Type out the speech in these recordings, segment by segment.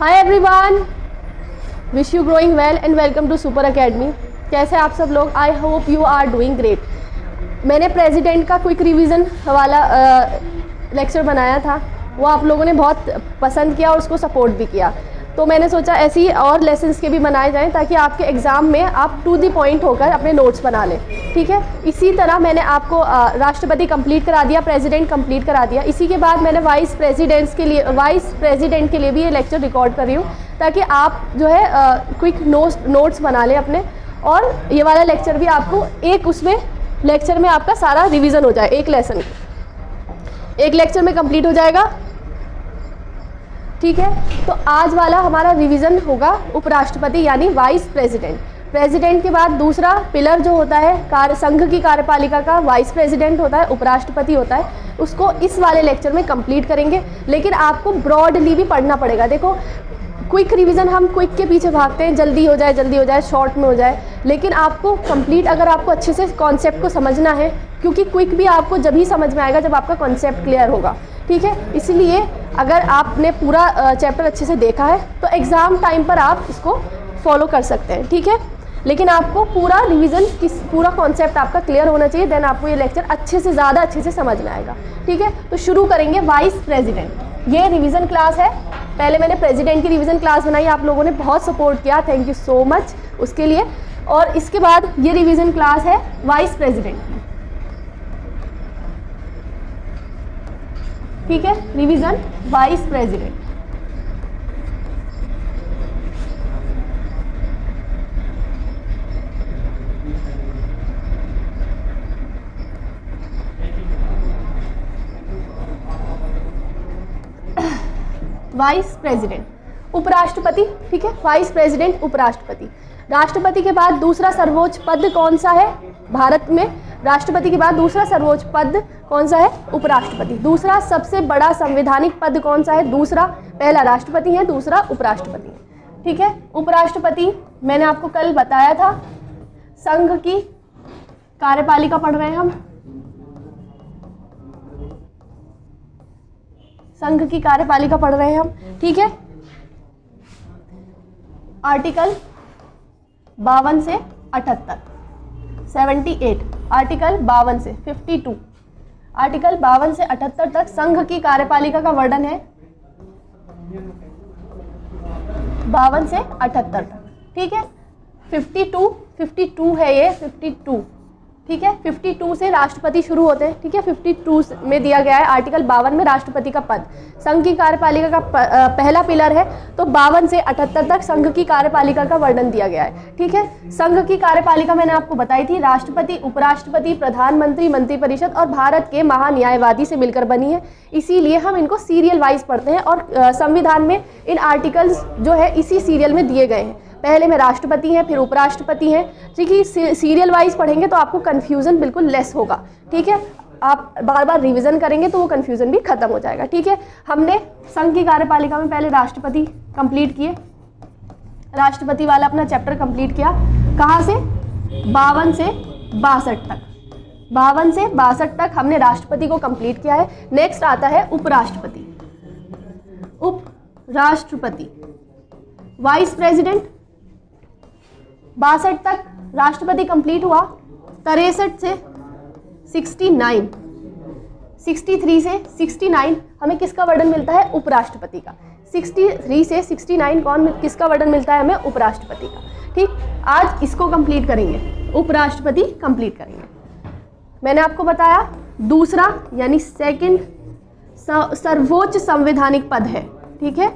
Hi everyone, wish you growing well and welcome to super academy. कैसे आप सब लोग? I hope you are doing great. मैंने president का क्विक रिवीजन वाला लेक्चर बनाया था, वो आप लोगों ने बहुत पसंद किया और उसको सपोर्ट भी किया। तो मैंने सोचा ऐसी और लेसन्स के भी बनाए जाएं ताकि आपके एग्ज़ाम में आप टू द पॉइंट होकर अपने नोट्स बना लें। ठीक है, इसी तरह मैंने आपको राष्ट्रपति कंप्लीट करा दिया, प्रेसिडेंट कंप्लीट करा दिया। इसी के बाद मैंने वाइस प्रेसिडेंट के लिए भी ये लेक्चर रिकॉर्ड कर रही हूँ ताकि आप जो है क्विक नोट्स बना लें अपने, और ये वाला लेक्चर भी आपको एक उसमें लेक्चर में आपका सारा रिवीजन हो जाए, एक लेसन एक लेक्चर में कंप्लीट हो जाएगा। ठीक है, तो आज वाला हमारा रिवीजन होगा उपराष्ट्रपति यानी वाइस प्रेसिडेंट। प्रेसिडेंट के बाद दूसरा पिलर जो होता है संघ की कार्यपालिका का, वाइस प्रेसिडेंट होता है, उपराष्ट्रपति होता है। उसको इस वाले लेक्चर में कंप्लीट करेंगे, लेकिन आपको ब्रॉडली भी पढ़ना पड़ेगा। देखो, क्विक रिवीजन हम क्विक के पीछे भागते हैं, जल्दी हो जाए, शॉर्ट में हो जाए, लेकिन आपको कंप्लीट अगर आपको अच्छे से कॉन्सेप्ट को समझना है, क्योंकि क्विक भी आपको जब ही समझ में आएगा जब आपका कॉन्सेप्ट क्लियर होगा। ठीक है, इसलिए अगर आपने पूरा चैप्टर अच्छे से देखा है तो एग्ज़ाम टाइम पर आप इसको फॉलो कर सकते हैं। ठीक है, लेकिन आपको पूरा रिवीजन पूरा कॉन्सेप्ट आपका क्लियर होना चाहिए, देन आपको ये लेक्चर अच्छे से ज़्यादा अच्छे से समझ में आएगा। ठीक है, तो शुरू करेंगे वाइस प्रेसिडेंट। ये रिवीजन क्लास है, पहले मैंने प्रेसिडेंट की रिवीजन क्लास बनाई, आप लोगों ने बहुत सपोर्ट किया, थैंक यू सो मच उसके लिए। और इसके बाद ये रिवीजन क्लास है वाइस प्रेसिडेंट। ठीक है, revision vice president. Vice president, उपराष्ट्रपति। ठीक है, वाइस प्रेसिडेंट, उपराष्ट्रपति। राष्ट्रपति के बाद दूसरा सर्वोच्च पद कौन सा है भारत में? राष्ट्रपति के बाद दूसरा सर्वोच्च पद कौन सा है? उपराष्ट्रपति। दूसरा सबसे बड़ा संवैधानिक पद कौन सा है? दूसरा, पहला राष्ट्रपति है, दूसरा उपराष्ट्रपति है। ठीक है, उपराष्ट्रपति मैंने आपको कल बताया था, संघ की कार्यपालिका पढ़ रहे हैं हम, संघ की कार्यपालिका पढ़ रहे हैं हम। ठीक है, आर्टिकल 52 से 78, 78, आर्टिकल 52 से 52, आर्टिकल 52 से 78 तक संघ की कार्यपालिका का वर्णन है, 52 से 78 तक। ठीक है, 52 है ये, 52। ठीक है, 52 से राष्ट्रपति शुरू होते हैं। ठीक है, 52 में दिया गया है आर्टिकल 52 में राष्ट्रपति का पद। संघ की कार्यपालिका का पहला पिलर है, तो 52 से 78 तक संघ की कार्यपालिका का वर्णन दिया गया है। ठीक है, संघ की कार्यपालिका मैंने आपको बताई थी, राष्ट्रपति, उपराष्ट्रपति, प्रधानमंत्री, मंत्रिपरिषद और भारत के महान्यायवादी से मिलकर बनी है। इसीलिए हम इनको सीरियल वाइज पढ़ते हैं, और संविधान में इन आर्टिकल्स जो है इसी सीरियल में दिए गए हैं। पहले में राष्ट्रपति हैं, फिर उपराष्ट्रपति हैं। ठीक है, सीरियल वाइज पढ़ेंगे तो आपको कन्फ्यूज़न बिल्कुल लेस होगा। ठीक है, आप बार बार रिवीजन करेंगे तो वो कन्फ्यूज़न भी खत्म हो जाएगा। ठीक है, हमने संघ की कार्यपालिका में पहले राष्ट्रपति कंप्लीट किए, राष्ट्रपति वाला अपना चैप्टर कंप्लीट किया। कहाँ से? 52 से 62 तक, 52 से 62 तक हमने राष्ट्रपति को कंप्लीट किया है। नेक्स्ट आता है उपराष्ट्रपति। उपराष्ट्रपति, वाइस प्रेसिडेंट, 62 तक राष्ट्रपति कंप्लीट हुआ। 63 से 69, 63 से 69 हमें किसका वर्णन मिलता है? उपराष्ट्रपति का। 63 से 69 किसका वर्णन मिलता है हमें? उपराष्ट्रपति का। ठीक, आज इसको कंप्लीट करेंगे, उपराष्ट्रपति कंप्लीट करेंगे। मैंने आपको बताया दूसरा यानी सेकंड सर्वोच्च संवैधानिक पद है। ठीक है,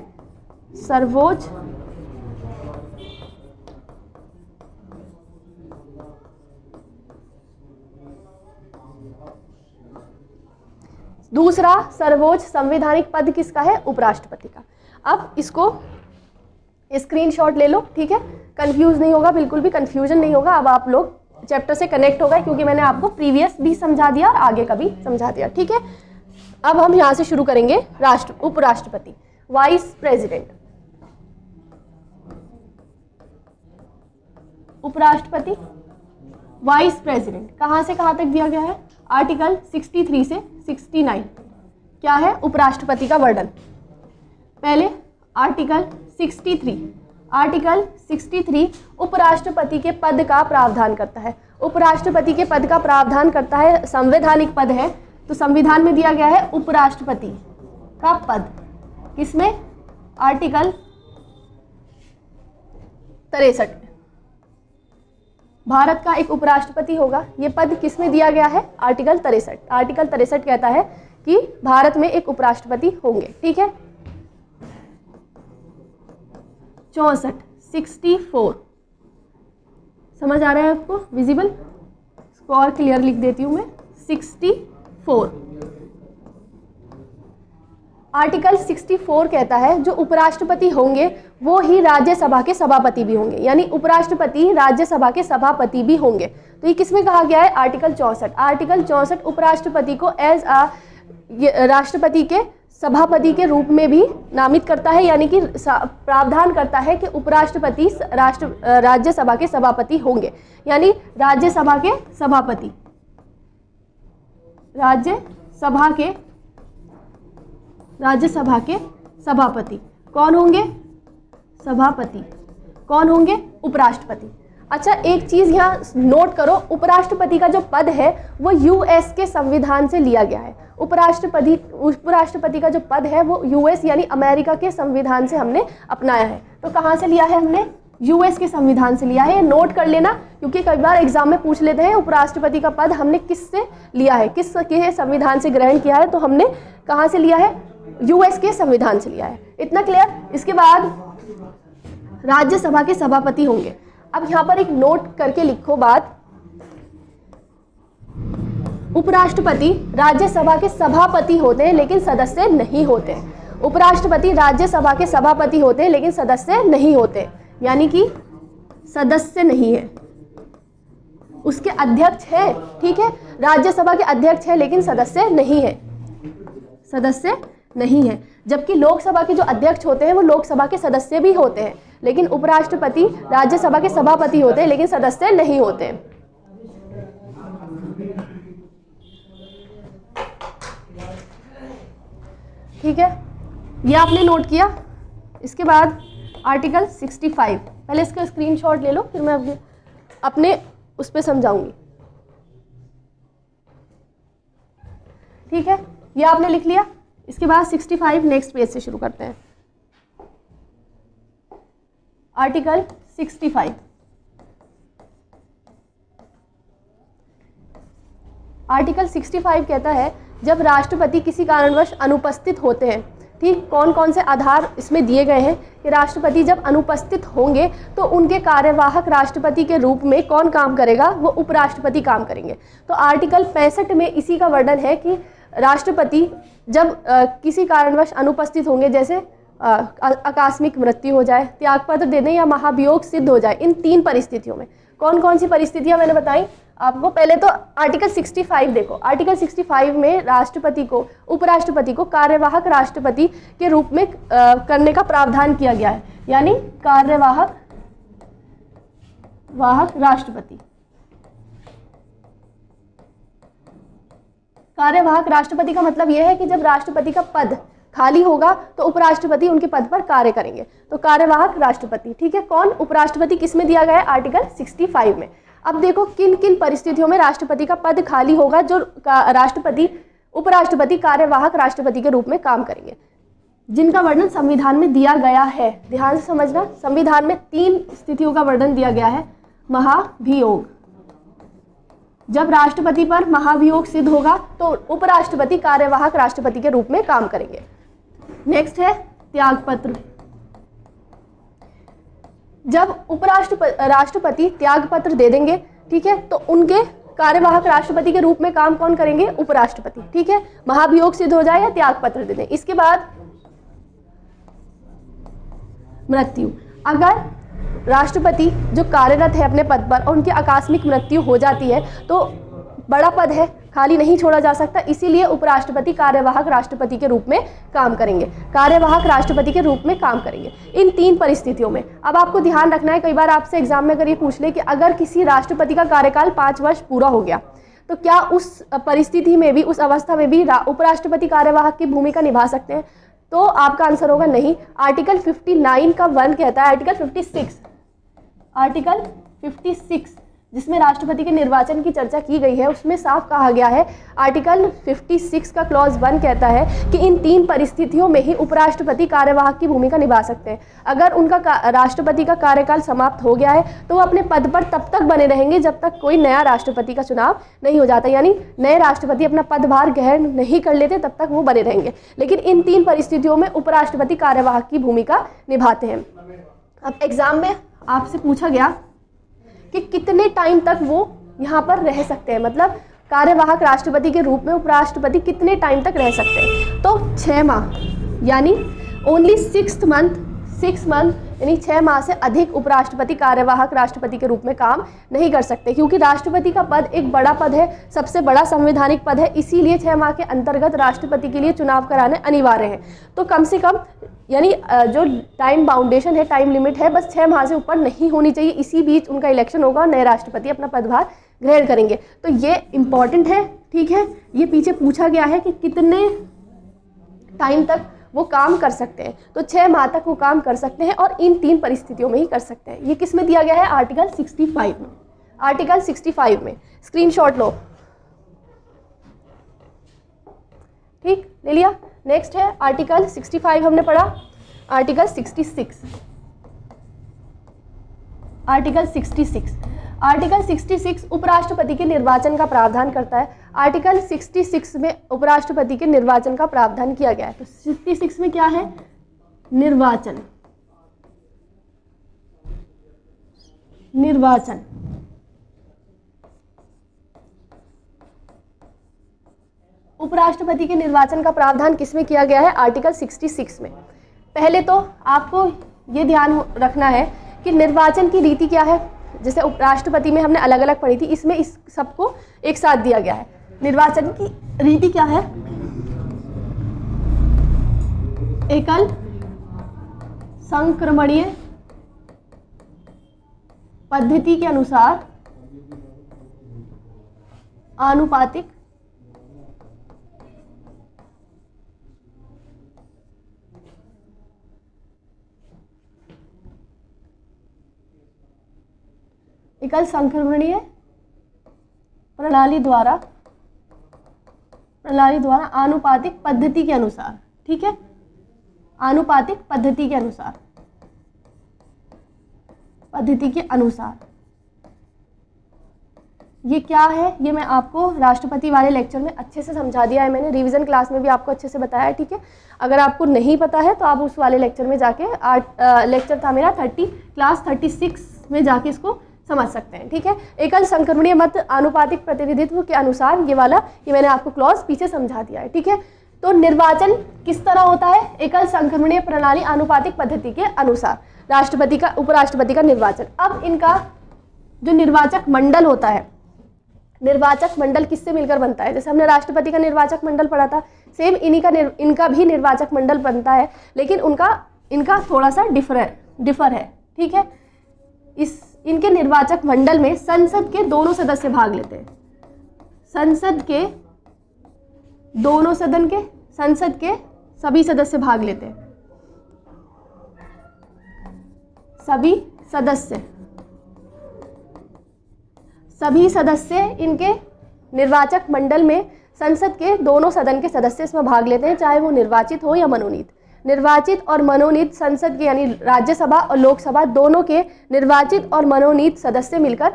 सर्वोच्च दूसरा सर्वोच्च संवैधानिक पद किसका है? उपराष्ट्रपति का। अब इसको स्क्रीनशॉट ले लो। ठीक है, कंफ्यूज नहीं होगा, बिल्कुल भी कंफ्यूजन नहीं होगा। अब आप लोग चैप्टर से कनेक्ट हो गए, क्योंकि मैंने आपको प्रीवियस भी समझा दिया और आगे का भी समझा दिया। ठीक है, अब हम यहाँ से शुरू करेंगे। उपराष्ट्रपति, वाइस प्रेसिडेंट, उपराष्ट्रपति, वाइस प्रेसिडेंट। कहाँ से कहाँ तक दिया गया है? आर्टिकल 63 से 69 क्या है? उपराष्ट्रपति का वर्णन। पहले आर्टिकल 63, आर्टिकल 63 उपराष्ट्रपति के पद का प्रावधान करता है। उपराष्ट्रपति के पद का प्रावधान करता है, संवैधानिक पद है, तो संविधान में दिया गया है उपराष्ट्रपति का पद। किसमें? आर्टिकल 63 में भारत का एक उपराष्ट्रपति होगा। ये पद किसमें दिया गया है? आर्टिकल 63। आर्टिकल 63 कहता है कि भारत में एक उपराष्ट्रपति होंगे। ठीक है। 64, 64 समझ आ रहा है आपको? विजिबल? इसको और क्लियर लिख देती हूं मैं। 64 आर्टिकल 64 कहता है जो उपराष्ट्रपति होंगे वो ही राज्यसभा के सभापति भी होंगे, यानी उपराष्ट्रपति राज्यसभा के सभापति भी होंगे। तो ये किसमें कहा गया है? आर्टिकल 64। आर्टिकल 64 उपराष्ट्रपति को एज राष्ट्रपति के सभापति के रूप में भी नामित करता है, यानी कि प्रावधान करता है कि उपराष्ट्रपति राज्यसभा के सभापति होंगे, यानी राज्यसभा के सभापति, राज्यसभा के सभापति कौन होंगे? सभापति कौन होंगे? उपराष्ट्रपति। अच्छा, एक चीज यहाँ नोट करो, उपराष्ट्रपति का जो पद है वो यूएस के संविधान से लिया गया है। उपराष्ट्रपति का जो पद है वो यूएस यानी अमेरिका के संविधान से हमने अपनाया है। तो कहाँ से लिया है हमने? यूएस के संविधान से लिया है। ये नोट कर लेना, क्योंकि कई बार एग्जाम में पूछ लेते हैं उपराष्ट्रपति का पद हमने किससे लिया है, किसके संविधान से ग्रहण किया है। तो हमने कहाँ से लिया है? यूएस के संविधान से लिया है। इतना क्लियर? इसके बाद राज्यसभा के सभापति होंगे। अब यहाँ पर एक नोट करके लिखो बात, उपराष्ट्रपति राज्यसभा के सभापति होते हैं लेकिन सदस्य नहीं होते। उपराष्ट्रपति राज्यसभा के सभापति होते हैं लेकिन सदस्य नहीं होते, यानी कि सदस्य नहीं है, उसके अध्यक्ष है। ठीक है, राज्यसभा के अध्यक्ष है लेकिन सदस्य नहीं है, सदस्य नहीं है। जबकि लोकसभा के जो अध्यक्ष होते हैं वो लोकसभा के सदस्य भी होते हैं, लेकिन उपराष्ट्रपति राज्यसभा के सभापति होते हैं लेकिन सदस्य नहीं होते हैं। ठीक है, ये आपने नोट किया। इसके बाद आर्टिकल 65, पहले इसका स्क्रीनशॉट ले लो, फिर मैं अपने उस पर समझाऊंगी। ठीक है, ये आपने लिख लिया। इसके बाद 65 नेक्स्ट पेज से शुरू करते हैं। आर्टिकल 65, आर्टिकल 65 कहता है जब राष्ट्रपति किसी कारणवश अनुपस्थित होते हैं, ठीक, कौन कौन से आधार इसमें दिए गए हैं कि राष्ट्रपति जब अनुपस्थित होंगे तो उनके कार्यवाहक राष्ट्रपति के रूप में कौन काम करेगा? वो उपराष्ट्रपति काम करेंगे। तो आर्टिकल 65 में इसी का वर्णन है कि राष्ट्रपति जब किसी कारणवश अनुपस्थित होंगे, जैसे आकस्मिक मृत्यु हो जाए, त्यागपत्र दे दें या महाभियोग सिद्ध हो जाए, इन 3 परिस्थितियों में कौन कौन सी परिस्थितियां मैंने बताई आपको? पहले तो आर्टिकल 65 देखो। आर्टिकल 65 में राष्ट्रपति को, उपराष्ट्रपति को कार्यवाहक राष्ट्रपति के रूप में करने का प्रावधान किया गया है, यानी कार्यवाहक राष्ट्रपति। कार्यवाहक राष्ट्रपति का मतलब यह है कि जब राष्ट्रपति का पद खाली होगा तो उपराष्ट्रपति उनके पद पर कार्य करेंगे, तो कार्यवाहक राष्ट्रपति। ठीक है, कौन? उपराष्ट्रपति। किसमें दिया गया है? आर्टिकल 65 में। अब देखो किन किन परिस्थितियों में राष्ट्रपति का पद खाली होगा, जो उपराष्ट्रपति कार्यवाहक राष्ट्रपति के रूप में काम करेंगे, जिनका वर्णन संविधान में दिया गया है। ध्यान से समझना, संविधान में 3 स्थितियों का वर्णन दिया गया है। महाभियोग, जब राष्ट्रपति पर महाभियोग सिद्ध होगा तो उपराष्ट्रपति कार्यवाहक राष्ट्रपति के रूप में काम करेंगे। नेक्स्ट है त्यागपत्र, जब राष्ट्रपति त्यागपत्र दे देंगे, ठीक है, तो उनके कार्यवाहक राष्ट्रपति के रूप में काम कौन करेंगे? उपराष्ट्रपति। ठीक है, महाभियोग सिद्ध हो जाए या त्यागपत्र दे दें। इसके बाद मृत्यु, अगर राष्ट्रपति जो कार्यरत है अपने पद पर और उनकी आकस्मिक मृत्यु हो जाती है तो बड़ा पद है, खाली नहीं छोड़ा जा सकता, इसीलिए उपराष्ट्रपति कार्यवाहक राष्ट्रपति के रूप में काम करेंगे, कार्यवाहक राष्ट्रपति के रूप में काम करेंगे इन 3 परिस्थितियों में। अब आपको ध्यान रखना है, कई बार आपसे एग्जाम में अगर ये पूछ ले कि अगर किसी राष्ट्रपति का कार्यकाल 5 वर्ष पूरा हो गया तो क्या उस परिस्थिति में भी, उस अवस्था में भी उपराष्ट्रपति कार्यवाहक की भूमिका निभा सकते हैं? तो आपका आंसर होगा नहीं। आर्टिकल 59 का 1 कहता है, आर्टिकल 56 जिसमें राष्ट्रपति के निर्वाचन की चर्चा की गई है, उसमें साफ कहा गया है, आर्टिकल 56 का क्लॉज 1 कहता है कि इन 3 परिस्थितियों में ही उपराष्ट्रपति कार्यवाहक की भूमिका निभा सकते हैं। अगर उनका राष्ट्रपति का कार्यकाल समाप्त हो गया है तो वो अपने पद पर तब तक बने रहेंगे जब तक कोई नया राष्ट्रपति का चुनाव नहीं हो जाता, यानी नए राष्ट्रपति अपना पदभार ग्रहण नहीं कर लेते तब तक वो बने रहेंगे। लेकिन इन 3 परिस्थितियों में उपराष्ट्रपति कार्यवाहक की भूमिका निभाते हैं। अब एग्जाम में आपसे पूछा गया कि कितने टाइम तक वो यहाँ पर रह सकते हैं, मतलब कार्यवाहक राष्ट्रपति के रूप में उपराष्ट्रपति कितने टाइम तक रह सकते हैं। तो 6 माह, यानी ओनली 6 मंथ यानी 6 माह से अधिक उपराष्ट्रपति कार्यवाहक राष्ट्रपति के रूप में काम नहीं कर सकते, क्योंकि राष्ट्रपति का पद एक बड़ा पद है, सबसे बड़ा संवैधानिक पद है, इसीलिए 6 माह के अंतर्गत राष्ट्रपति के लिए चुनाव कराने अनिवार्य है। तो कम से कम यानी जो टाइम बाउंडेशन है, टाइम लिमिट है, बस 6 माह से ऊपर नहीं होनी चाहिए। इसी बीच उनका इलेक्शन होगा और नए राष्ट्रपति अपना पदभार ग्रहण करेंगे। तो ये इम्पॉर्टेंट है, ठीक है। ये पीछे पूछा गया है कि कितने टाइम तक वो काम कर सकते हैं, तो 6 माह तक वो काम कर सकते हैं और इन 3 परिस्थितियों में ही कर सकते हैं। ये किस में दिया गया है? आर्टिकल 65 में। आर्टिकल 65 में स्क्रीनशॉट लो, ठीक, ले लिया। नेक्स्ट है आर्टिकल 65 हमने पढ़ा। आर्टिकल 66, आर्टिकल 66 उपराष्ट्रपति के निर्वाचन का प्रावधान करता है। आर्टिकल 66 में उपराष्ट्रपति के निर्वाचन का प्रावधान किया गया है। तो 66 में क्या है? निर्वाचन। उपराष्ट्रपति के निर्वाचन का प्रावधान किसमें किया गया है? आर्टिकल 66 में। पहले तो आपको ये ध्यान रखना है कि निर्वाचन की रीति क्या है। जैसे उपराष्ट्रपति में हमने अलग अलग पढ़ी थी, इसमें इस सबको एक साथ दिया गया है। निर्वाचन की रीति क्या है? एकल संक्रमणीय पद्धति के अनुसार आनुपातिक एकल संक्रमणीय प्रणाली द्वारा आनुपातिक पद्धति के अनुसार, ठीक है, आनुपातिक पद्धति के अनुसार ये क्या है? ये मैं आपको राष्ट्रपति वाले लेक्चर में अच्छे से समझा दिया है, मैंने रिवीजन क्लास में भी आपको अच्छे से बताया है, ठीक है। अगर आपको नहीं पता है तो आप उस वाले लेक्चर में जाके लेक्चर था मेरा क्लास 36 में जाके इसको समझ सकते हैं, ठीक है। एकल संक्रमणीय मत अनुपातिक प्रतिनिधित्व के अनुसार ये मैंने आपको क्लॉज पीछे समझा दिया है, ठीक है। तो निर्वाचन किस तरह होता है? एकल संक्रमणीय प्रणाली आनुपातिक पद्धति के अनुसार राष्ट्रपति का उपराष्ट्रपति का निर्वाचन। अब इनका जो निर्वाचक मंडल होता है, निर्वाचक मंडल किससे मिलकर बनता है? जैसे हमने राष्ट्रपति का निर्वाचक मंडल पढ़ा था, सेम इनका भी निर्वाचक मंडल बनता है, लेकिन इनका थोड़ा सा डिफर है, ठीक है। इनके निर्वाचक मंडल में संसद के दोनों सदस्य भाग लेते हैं। संसद के सभी सदस्य भाग लेते हैं। सभी सदस्य इनके निर्वाचक मंडल में संसद के दोनों सदन के सदस्य इसमें भाग लेते हैं, चाहे वो निर्वाचित हो या मनोनीत। निर्वाचित और मनोनीत संसद के यानी राज्यसभा और लोकसभा दोनों के निर्वाचित और मनोनीत सदस्य मिलकर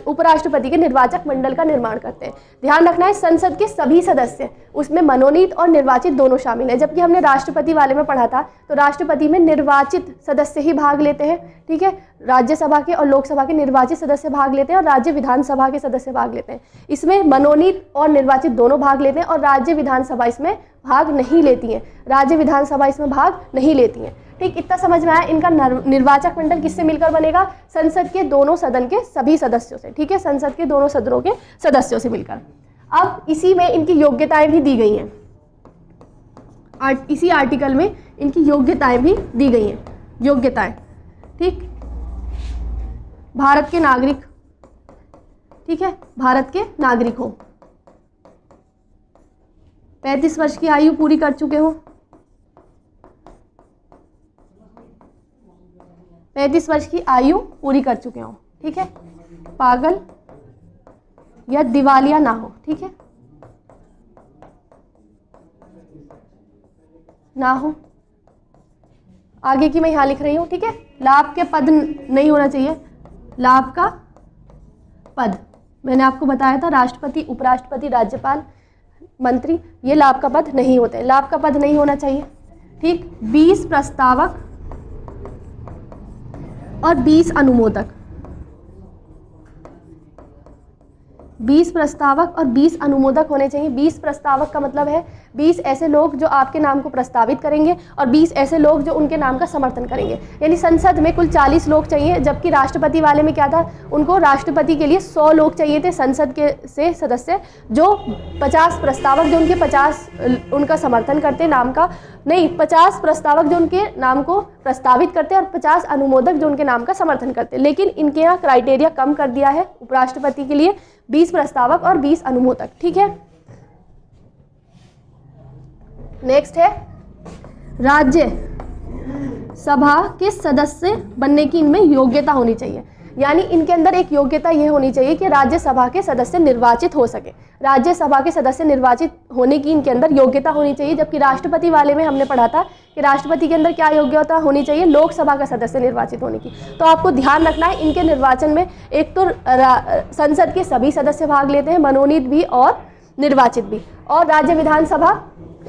उपराष्ट्रपति के निर्वाचक मंडल का निर्माण करते हैं। ध्यान रखना है, संसद के सभी सदस्य, उसमें मनोनीत और निर्वाचित दोनों शामिल हैं। जबकि हमने राष्ट्रपति वाले में पढ़ा था तो राष्ट्रपति में निर्वाचित सदस्य ही भाग लेते हैं, ठीक है। राज्यसभा के और लोकसभा के निर्वाचित सदस्य भाग लेते हैं और राज्य विधानसभा के सदस्य भाग लेते हैं। इसमें मनोनीत और निर्वाचित दोनों भाग लेते हैं और राज्य विधानसभा इसमें भाग नहीं लेती हैं। राज्य विधानसभा इसमें भाग नहीं लेती हैं, ठीक। इतना समझ में आया? इनका निर्वाचक मंडल किससे मिलकर बनेगा? संसद के दोनों सदन के सभी सदस्यों से, ठीक है, संसद के दोनों सदनों के सदस्यों से मिलकर। अब इसी में इनकी योग्यताएं भी दी गई हैं, इसी आर्टिकल में इनकी योग्यताएं भी दी गई हैं। योग्यताएं, ठीक, भारत के नागरिक, ठीक है, भारत के नागरिक हो, 35 वर्ष की आयु पूरी कर चुके हो, 35 वर्ष की आयु पूरी कर चुके हों, ठीक है, पागल या दिवालिया ना हो, ठीक है, ना हो। आगे की मैं यहाँ लिख रही हूँ, ठीक है। लाभ के पद नहीं होना चाहिए, लाभ का पद मैंने आपको बताया था, राष्ट्रपति, उपराष्ट्रपति, राज्यपाल, मंत्री, ये लाभ का पद नहीं होते, लाभ का पद नहीं होना चाहिए, ठीक। 20 प्रस्तावक और 20 अनुमोदक, 20 प्रस्तावक और 20 अनुमोदक होने चाहिए। 20 प्रस्तावक का मतलब है 20 ऐसे लोग जो आपके नाम को प्रस्तावित करेंगे और 20 ऐसे लोग जो उनके नाम का समर्थन करेंगे। यानी संसद में कुल 40 लोग चाहिए, जबकि राष्ट्रपति वाले में क्या था, उनको राष्ट्रपति के लिए 100 लोग चाहिए थे संसद के से सदस्य, जो 50 प्रस्तावक जो उनके 50 उनका समर्थन करते नाम का, नहीं 50 प्रस्तावक जो उनके नाम को प्रस्तावित करते और 50 अनुमोदक जो उनके नाम का समर्थन करते। लेकिन इनके यहाँ क्राइटेरिया कम कर दिया है उपराष्ट्रपति के लिए, 20 प्रस्तावक और 20 अनुमोदक, ठीक है। नेक्स्ट है राज्य सभा के सदस्य बनने की इनमें योग्यता होनी चाहिए। यानी इनके अंदर एक योग्यता यह होनी चाहिए कि राज्यसभा के सदस्य निर्वाचित हो सके, राज्यसभा के सदस्य निर्वाचित होने की इनके अंदर योग्यता होनी चाहिए। जबकि राष्ट्रपति वाले में हमने पढ़ा था कि राष्ट्रपति के अंदर क्या योग्यता होनी चाहिए, लोकसभा का सदस्य निर्वाचित होने की। तो आपको ध्यान रखना है इनके निर्वाचन में एक तो संसद के सभी सदस्य भाग लेते हैं, मनोनीत भी और निर्वाचित भी, और राज्य विधानसभा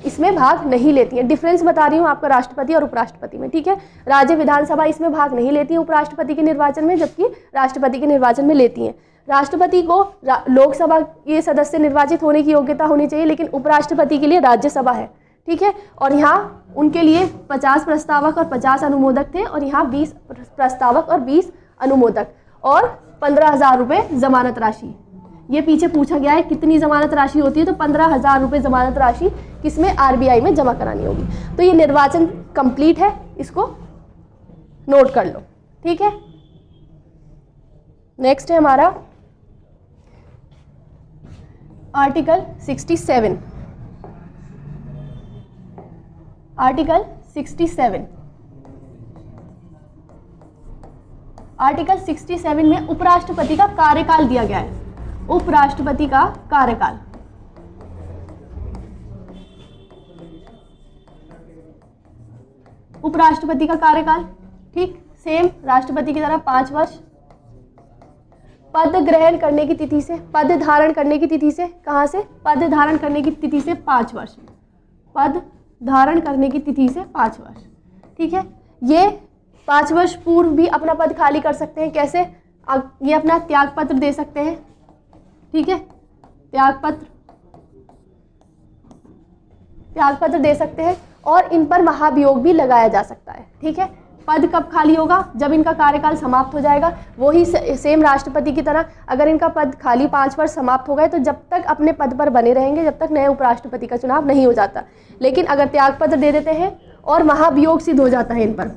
इसमें भाग नहीं लेती है। डिफरेंस बता रही हूँ आपका राष्ट्रपति और उपराष्ट्रपति में, ठीक है। राज्य विधानसभा इसमें भाग नहीं लेती है उपराष्ट्रपति के निर्वाचन में, जबकि राष्ट्रपति के निर्वाचन में लेती हैं। राष्ट्रपति को लोकसभा के सदस्य निर्वाचित होने की योग्यता होनी चाहिए, लेकिन उपराष्ट्रपति के लिए राज्यसभा है, ठीक है। और यहाँ उनके लिए 50 प्रस्तावक और 50 अनुमोदक थे, और यहाँ 20 प्रस्तावक और 20 अनुमोदक, और 15,000 रुपये जमानत राशि। ये पीछे पूछा गया है कितनी जमानत राशि होती है, तो 15,000 रुपये जमानत राशि किसमें, आरबीआई में जमा करानी होगी। तो ये निर्वाचन कंप्लीट है, इसको नोट कर लो, ठीक है। नेक्स्ट है हमारा आर्टिकल 67। आर्टिकल 67, आर्टिकल 67 में उपराष्ट्रपति का कार्यकाल दिया गया है। उपराष्ट्रपति का कार्यकाल, उपराष्ट्रपति का कार्यकाल, ठीक सेम राष्ट्रपति की तरह 5 वर्ष। पद ग्रहण करने की तिथि से, पद धारण करने की तिथि से, कहाँ से, पद धारण करने की तिथि से 5 वर्ष, पद धारण करने की तिथि से 5 वर्ष, ठीक है। ये 5 वर्ष पूर्व भी अपना पद खाली कर सकते हैं, कैसे, ये अपना त्याग पत्र दे सकते हैं, ठीक है, त्याग पत्र दे सकते हैं, और इन पर महाभियोग भी लगाया जा सकता है, ठीक है। पद कब खाली होगा, जब इनका कार्यकाल समाप्त हो जाएगा। वही सेम राष्ट्रपति की तरह अगर इनका पद खाली 5 वर्ष समाप्त हो गए तो जब तक अपने पद पर बने रहेंगे जब तक नए उपराष्ट्रपति का चुनाव नहीं हो जाता। लेकिन अगर त्याग पत्र दे देते हैं और महाभियोग सिद्ध हो जाता है इन पर,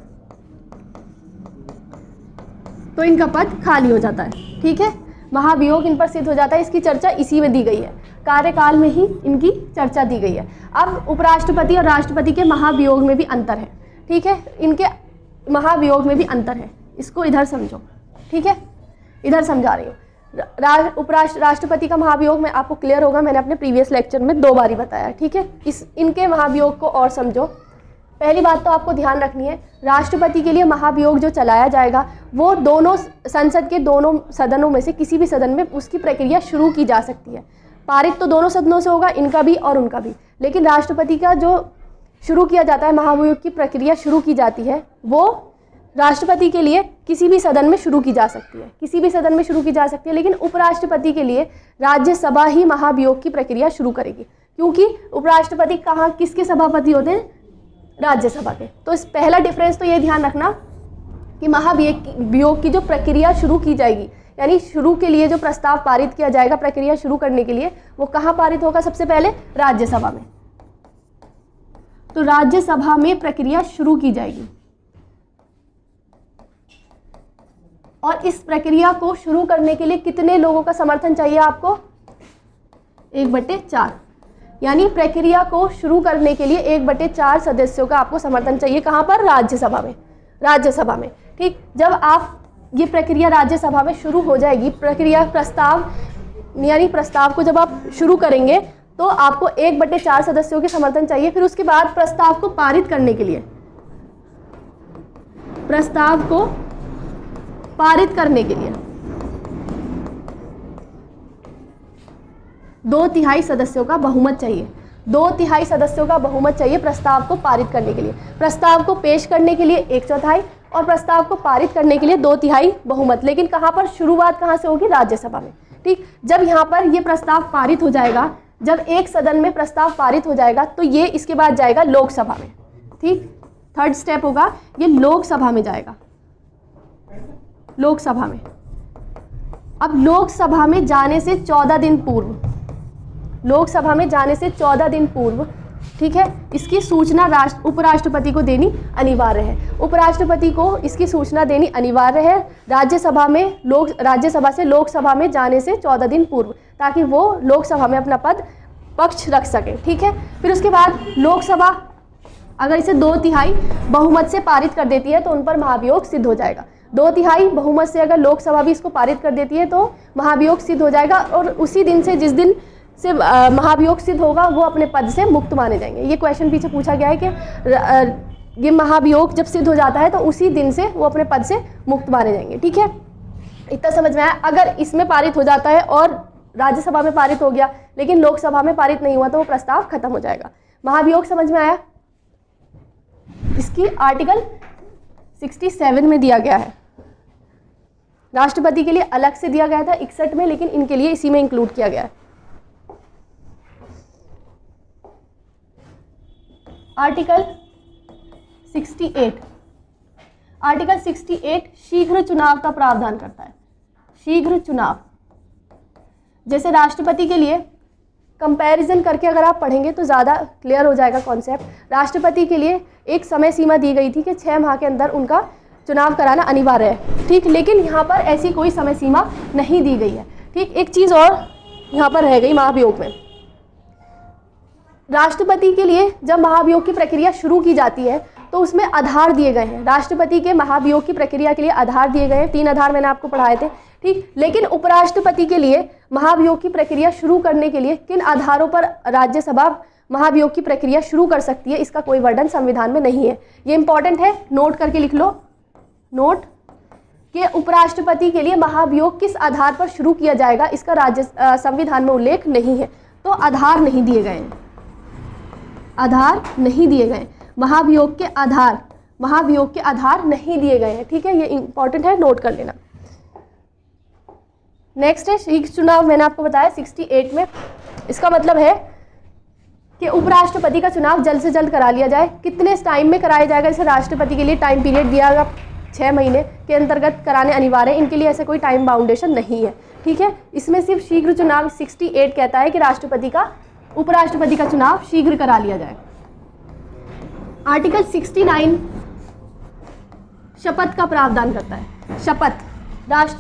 तो इनका पद खाली हो जाता है, ठीक है। महाभियोग इन पर सिद्ध हो जाता है, इसकी चर्चा इसी में दी गई है, कार्यकाल में ही इनकी चर्चा दी गई है। अब उपराष्ट्रपति और राष्ट्रपति के महाभियोग में भी अंतर है, ठीक है, इनके महाभियोग में भी अंतर है, इसको इधर समझो, ठीक है, इधर समझा रही हूँ। राष्ट्रपति का महाभियोग में आपको क्लियर होगा, मैंने अपने प्रीवियस लेक्चर में 2 बार बताया, ठीक है। इनके महाभियोग को और समझो। पहली बात तो आपको ध्यान रखनी है, राष्ट्रपति के लिए महाभियोग जो चलाया जाएगा वो दोनों संसद के दोनों सदनों में से किसी भी सदन में उसकी प्रक्रिया शुरू की जा सकती है। पारित तो दोनों सदनों से होगा, इनका भी और उनका भी, लेकिन राष्ट्रपति का जो शुरू किया जाता है, महाभियोग की प्रक्रिया शुरू की जाती है, वो राष्ट्रपति के लिए किसी भी सदन में शुरू की जा सकती है, किसी भी सदन में शुरू की जा सकती है। लेकिन उपराष्ट्रपति के लिए राज्यसभा ही महाभियोग की प्रक्रिया शुरू करेगी, क्योंकि उपराष्ट्रपति कहाँ किसके सभापति होते हैं, राज्यसभा के। तो इस पहला डिफरेंस तो ये ध्यान रखना कि महाभियोग की जो प्रक्रिया शुरू की जाएगी, यानी शुरू के लिए जो प्रस्ताव पारित किया जाएगा प्रक्रिया शुरू करने के लिए, वो कहाँ पारित होगा, सबसे पहले राज्यसभा में। तो राज्यसभा में प्रक्रिया शुरू की जाएगी, और इस प्रक्रिया को शुरू करने के लिए कितने लोगों का समर्थन चाहिए आपको, 1/4, यानी प्रक्रिया को शुरू करने के लिए 1/4 सदस्यों का आपको समर्थन चाहिए। कहाँ पर, राज्यसभा में, राज्यसभा में, ठीक, जब आप ये प्रक्रिया राज्यसभा में शुरू हो जाएगी, प्रक्रिया प्रस्ताव यानी प्रस्ताव को जब आप शुरू करेंगे तो आपको 1/4 सदस्यों के समर्थन चाहिए। फिर उसके बाद प्रस्ताव को पारित करने के लिए, प्रस्ताव को पारित करने के लिए 2/3 सदस्यों का बहुमत चाहिए। 2/3 सदस्यों का बहुमत चाहिए प्रस्ताव को पारित करने के लिए। प्रस्ताव को पेश करने के लिए 1/4 और प्रस्ताव को पारित करने के लिए 2/3 बहुमत। लेकिन कहाँ पर शुरुआत कहाँ से होगी? राज्यसभा में। ठीक, जब यहाँ पर ये प्रस्ताव पारित हो जाएगा, जब एक सदन में प्रस्ताव पारित हो जाएगा तो ये इसके बाद जाएगा लोकसभा में। ठीक, थर्ड स्टेप होगा, ये लोकसभा में जाएगा, लोकसभा में। अब लोकसभा में जाने से 14 दिन पूर्व, लोकसभा में जाने से 14 दिन पूर्व, ठीक है, इसकी सूचना उपराष्ट्रपति को देनी अनिवार्य है। उपराष्ट्रपति को इसकी सूचना देनी अनिवार्य है राज्यसभा से लोकसभा में जाने से 14 दिन पूर्व, ताकि वो लोकसभा में अपना पक्ष रख सके। ठीक है, फिर उसके बाद लोकसभा अगर इसे 2/3 बहुमत से पारित कर देती है तो उन पर महाभियोग सिद्ध हो जाएगा। 2/3 बहुमत से अगर लोकसभा भी इसको पारित कर देती है तो महाभियोग सिद्ध हो जाएगा, और उसी दिन से, जिस दिन से महाभियोग सिद्ध होगा, वो अपने पद से मुक्त माने जाएंगे। ये क्वेश्चन पीछे पूछा गया है कि ये महाभियोग जब सिद्ध हो जाता है तो उसी दिन से वो अपने पद से मुक्त माने जाएंगे। ठीक है, इतना समझ में आया? अगर इसमें पारित हो जाता है और राज्यसभा में पारित हो गया लेकिन लोकसभा में पारित नहीं हुआ तो वो प्रस्ताव खत्म हो जाएगा। महाभियोग समझ में आया? इसकी आर्टिकल 67 में दिया गया है। राष्ट्रपति के लिए अलग से दिया गया था 61 में, लेकिन इनके लिए इसी में इंक्लूड किया गया है। आर्टिकल 68, आर्टिकल 68 शीघ्र चुनाव का प्रावधान करता है। शीघ्र चुनाव, जैसे राष्ट्रपति के लिए कंपैरिजन करके अगर आप पढ़ेंगे तो ज़्यादा क्लियर हो जाएगा कॉन्सेप्ट। राष्ट्रपति के लिए एक समय सीमा दी गई थी कि 6 माह के अंदर उनका चुनाव कराना अनिवार्य है। ठीक, लेकिन यहाँ पर ऐसी कोई समय सीमा नहीं दी गई है। ठीक, एक चीज़ और यहाँ पर रह गई महाभियोग में। राष्ट्रपति के लिए जब महाभियोग की प्रक्रिया शुरू की जाती है तो उसमें आधार दिए गए हैं। राष्ट्रपति के महाभियोग की प्रक्रिया के लिए आधार दिए गए हैं, 3 आधार मैंने आपको पढ़ाए थे। ठीक, लेकिन उपराष्ट्रपति के लिए महाभियोग की प्रक्रिया शुरू करने के लिए किन आधारों पर राज्यसभा महाभियोग की प्रक्रिया शुरू कर सकती है, इसका कोई वर्णन संविधान में नहीं है। ये इंपॉर्टेंट है, नोट करके लिख लो। नोट कि उपराष्ट्रपति के लिए महाभियोग किस आधार पर शुरू किया जाएगा, इसका संविधान में उल्लेख नहीं है। तो आधार नहीं दिए गए हैं, आधार नहीं दिए गए। महाभियोग के आधार नहीं दिए गए हैं। ठीक है, ये इंपॉर्टेंट है, नोट कर लेना। नेक्स्ट है शीघ्र चुनाव। मैंने आपको बताया 68 में, इसका मतलब है कि उपराष्ट्रपति का चुनाव जल्द से जल्द करा लिया जाए। कितने टाइम में कराया जाएगा? जैसे राष्ट्रपति के लिए टाइम पीरियड दिया गया 6 महीने के अंतर्गत कराने अनिवार्य है, इनके लिए ऐसे कोई टाइम बाउंडेशन नहीं है। ठीक है, इसमें सिर्फ शीघ्र चुनाव 68 कहता है कि उपराष्ट्रपति का चुनाव शीघ्र करा लिया जाए। आर्टिकल 69 शपथ का प्रावधान करता है। शपथ,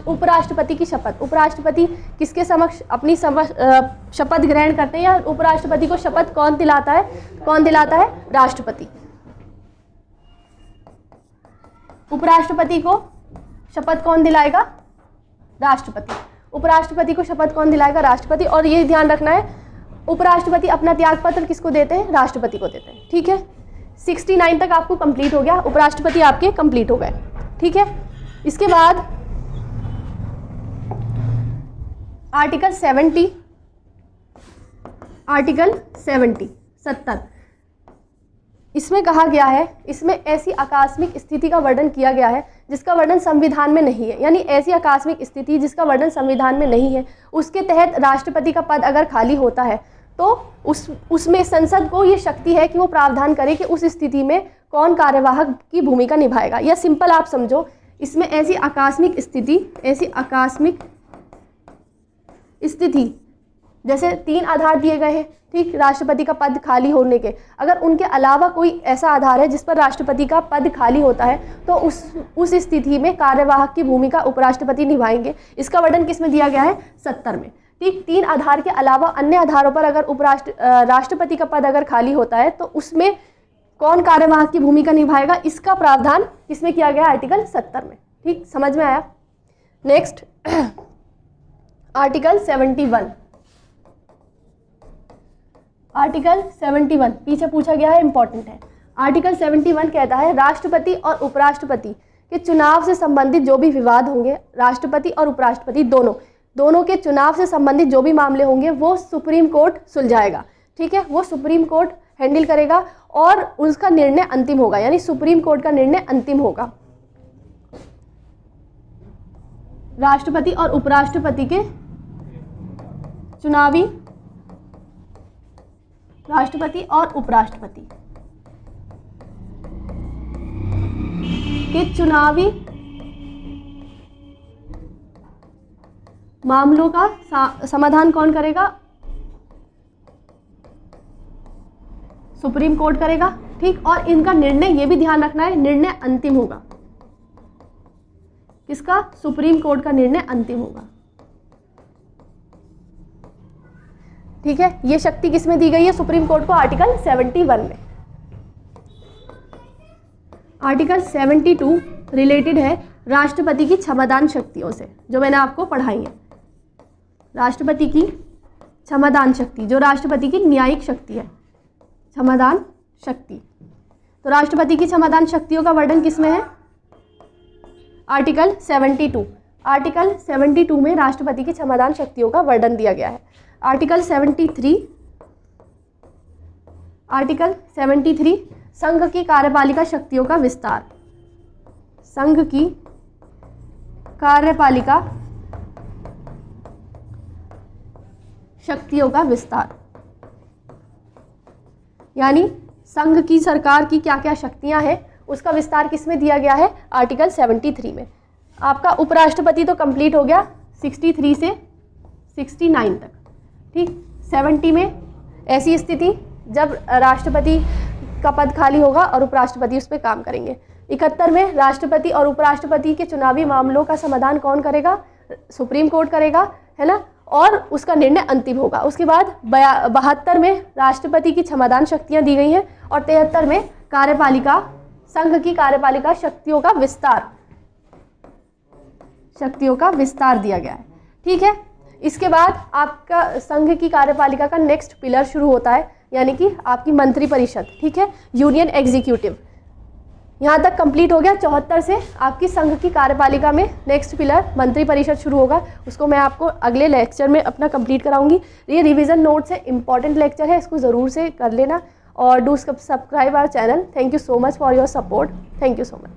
उपराष्ट्रपति की शपथ। उपराष्ट्रपति किसके समक्ष अपनी शपथ ग्रहण करते हैं, या उपराष्ट्रपति को शपथ कौन दिलाता है? राष्ट्रपति। उपराष्ट्रपति को शपथ कौन दिलाएगा? राष्ट्रपति। उपराष्ट्रपति को शपथ कौन दिलाएगा? राष्ट्रपति। और ये ध्यान रखना है, उपराष्ट्रपति अपना त्याग पत्र किसको देते हैं? राष्ट्रपति को देते हैं। ठीक है, 69 तक आपको कंप्लीट हो गया, उपराष्ट्रपति आपके कंप्लीट हो गए। ठीक है, इसके बाद आर्टिकल 70 70 इसमें कहा गया है, इसमें ऐसी आकस्मिक स्थिति का वर्णन किया गया है जिसका वर्णन संविधान में नहीं है। यानी ऐसी आकस्मिक स्थिति जिसका वर्णन संविधान में नहीं है, उसके तहत राष्ट्रपति का पद अगर खाली होता है तो उसमें संसद को ये शक्ति है कि वो प्रावधान करे कि उस स्थिति में कौन कार्यवाहक की भूमिका निभाएगा। या सिंपल आप समझो, इसमें ऐसी आकस्मिक स्थिति जैसे 3 आधार दिए गए हैं। ठीक, राष्ट्रपति का पद खाली होने के, अगर उनके अलावा कोई ऐसा आधार है जिस पर राष्ट्रपति का पद खाली होता है तो उस स्थिति में कार्यवाहक की भूमिका उपराष्ट्रपति निभाएंगे। इसका वर्णन किस में दिया गया है? 70 में। ठीक, 3 आधार के अलावा अन्य आधारों पर अगर राष्ट्रपति का पद अगर खाली होता है तो उसमें कौन कार्यवाहक की भूमिका निभाएगा, इसका प्रावधान किसमें किया गया, आर्टिकल 70 में। ठीक, समझ में आया। Next article 71। आर्टिकल 71 पीछे पूछा गया है, इंपॉर्टेंट है। आर्टिकल 71 कहता है राष्ट्रपति और उपराष्ट्रपति के चुनाव से संबंधित जो भी विवाद होंगे, राष्ट्रपति और उपराष्ट्रपति दोनों के चुनाव से संबंधित जो भी मामले होंगे वो सुप्रीम कोर्ट सुलझाएगा। ठीक है, वो सुप्रीम कोर्ट हैंडल करेगा और उसका निर्णय अंतिम होगा, यानी सुप्रीम कोर्ट का निर्णय अंतिम होगा। राष्ट्रपति और उपराष्ट्रपति के चुनावी, राष्ट्रपति और उपराष्ट्रपति के चुनावी मामलों का समाधान कौन करेगा, सुप्रीम कोर्ट करेगा। ठीक, और इनका निर्णय, ये भी ध्यान रखना है, निर्णय अंतिम होगा। किसका, सुप्रीम कोर्ट का निर्णय अंतिम होगा। ठीक है, ये शक्ति किसमें दी गई है, सुप्रीम कोर्ट को, आर्टिकल 71 में। आर्टिकल 72 रिलेटेड है राष्ट्रपति की क्षमादान शक्तियों से, जो मैंने आपको पढ़ाई है। राष्ट्रपति की क्षमादान शक्ति, जो राष्ट्रपति की न्यायिक शक्ति है, क्षमादान शक्ति। तो राष्ट्रपति की क्षमादान शक्तियों का वर्णन किसमें है, आर्टिकल 72। आर्टिकल 72 में राष्ट्रपति की क्षमादान शक्तियों का वर्णन दिया गया है। आर्टिकल 73, आर्टिकल 73 संघ की कार्यपालिका शक्तियों का विस्तार, संघ की कार्यपालिका शक्तियों का विस्तार, यानी संघ की, सरकार की क्या क्या शक्तियां हैं उसका विस्तार किसमें दिया गया है, आर्टिकल 73 में। आपका उपराष्ट्रपति तो कंप्लीट हो गया 63 से 69 तक। ठीक, 70 में ऐसी स्थिति जब राष्ट्रपति का पद खाली होगा और उपराष्ट्रपति उस पर काम करेंगे। 71 में राष्ट्रपति और उपराष्ट्रपति के चुनावी मामलों का समाधान कौन करेगा, सुप्रीम कोर्ट करेगा, है ना, और उसका निर्णय अंतिम होगा। उसके बाद 72 में राष्ट्रपति की क्षमादान शक्तियां दी गई हैं और 73 में कार्यपालिका, संघ की कार्यपालिका शक्तियों का विस्तार, शक्तियों का विस्तार दिया गया है। ठीक है, इसके बाद आपका संघ की कार्यपालिका का नेक्स्ट पिलर शुरू होता है, यानी कि आपकी मंत्रिपरिषद। ठीक है, यूनियन एग्जीक्यूटिव। यहाँ तक कंप्लीट हो गया। 74 से आपकी संघ की कार्यपालिका में नेक्स्ट पिलर मंत्रिपरिषद शुरू होगा। उसको मैं आपको अगले लेक्चर में अपना कंप्लीट कराऊंगी। ये रिवीजन नोट्स है, इंपॉर्टेंट लेक्चर है, इसको ज़रूर से कर लेना और do subscribe our channel. Thank you so much for your support. Thank you so much.